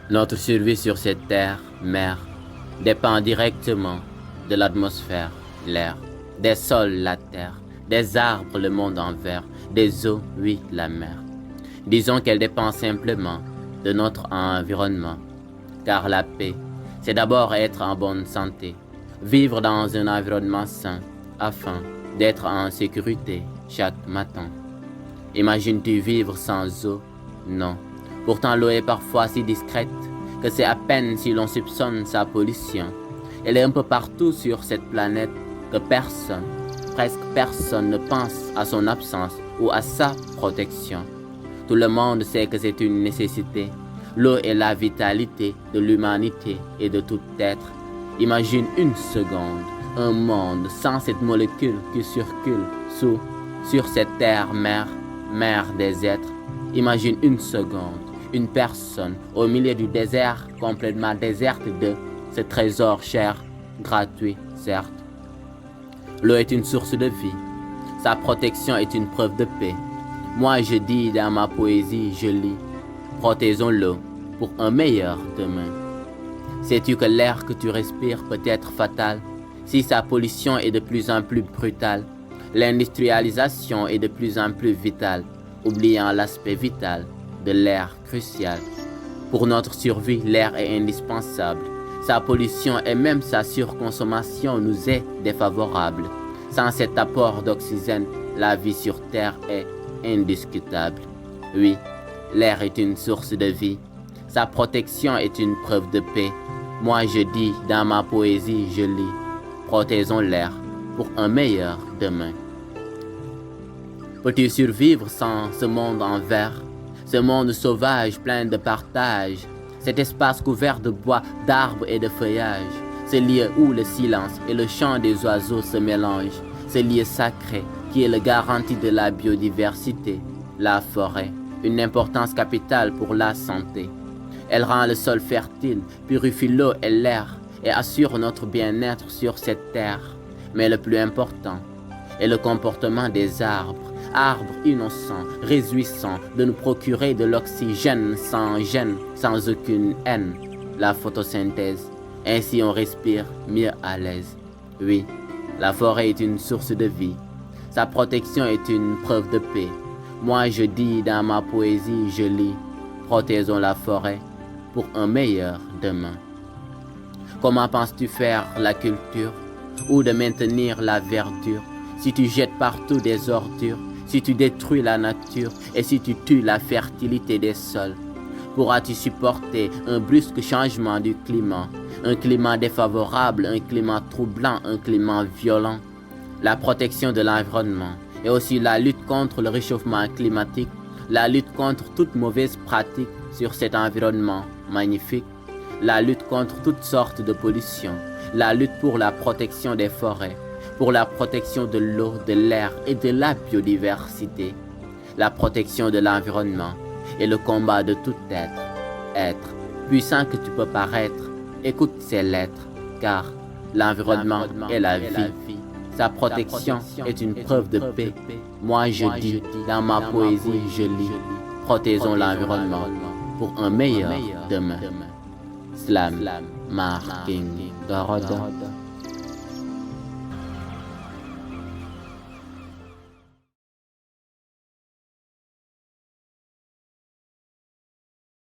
Notre survie sur cette terre, mère, dépend directement de l'atmosphère, l'air, des sols, la terre, des arbres, le monde envers, des eaux, oui, la mer. Disons qu'elle dépend simplement de notre environnement, car la paix, c'est d'abord être en bonne santé, vivre dans un environnement sain, afin d'être en sécurité chaque matin. Imagines-tu vivre sans eau? Non. Pourtant l'eau est parfois si discrète que c'est à peine si l'on soupçonne sa pollution. Elle est un peu partout sur cette planète que personne, presque personne ne pense à son absence ou à sa protection. Tout le monde sait que c'est une nécessité. L'eau est la vitalité de l'humanité et de tout être. Imagine une seconde, un monde sans cette molécule qui circule sur cette terre mère des êtres. Imagine une seconde, une personne au milieu du désert, complètement déserte de ce trésor cher, gratuit, certes. L'eau est une source de vie. Sa protection est une preuve de paix. Moi je dis dans ma poésie, je lis, protégeons l'eau pour un meilleur demain. Sais-tu que l'air que tu respires peut être fatal si sa pollution est de plus en plus brutale? L'industrialisation est de plus en plus vitale, oubliant l'aspect vital de l'air crucial. Pour notre survie, l'air est indispensable. Sa pollution et même sa surconsommation nous est défavorable. Sans cet apport d'oxygène, la vie sur Terre est indiscutable. Oui, l'air est une source de vie. Sa protection est une preuve de paix. Moi je dis dans ma poésie, je lis, protégeons l'air pour un meilleur demain. Peux-tu survivre sans ce monde en verre, ce monde sauvage plein de partage, cet espace couvert de bois, d'arbres et de feuillages, ce lieu où le silence et le chant des oiseaux se mélangent, ce lieu sacré qui est le garantie de la biodiversité, la forêt, une importance capitale pour la santé. Elle rend le sol fertile, purifie l'eau et l'air et assure notre bien-être sur cette terre. Mais le plus important est le comportement des arbres innocents, réjouissants de nous procurer de l'oxygène sans gêne, sans aucune haine, la photosynthèse. Ainsi on respire mieux à l'aise. Oui, la forêt est une source de vie. Sa protection est une preuve de paix. Moi je dis dans ma poésie, je lis, protégeons la forêt pour un meilleur demain. Comment penses-tu faire la culture ou de maintenir la verdure si tu jettes partout des ordures, si tu détruis la nature et si tu tues la fertilité des sols? Pourras-tu supporter un brusque changement du climat, un climat défavorable, un climat troublant, un climat violent? La protection de l'environnement et aussi la lutte contre le réchauffement climatique, la lutte contre toute mauvaise pratique sur cet environnement magnifique, la lutte contre toutes sortes de pollution, la lutte pour la protection des forêts, pour la protection de l'eau, de l'air et de la biodiversité, la protection de l'environnement et le combat de tout être, puissant que tu peux paraître, écoute ces lettres, car l'environnement est la vie. Sa protection est une preuve de paix. Moi je dis, dans ma poésie je lis, protégeons l'environnement pour un meilleur demain. Slam, Marking, Goroda.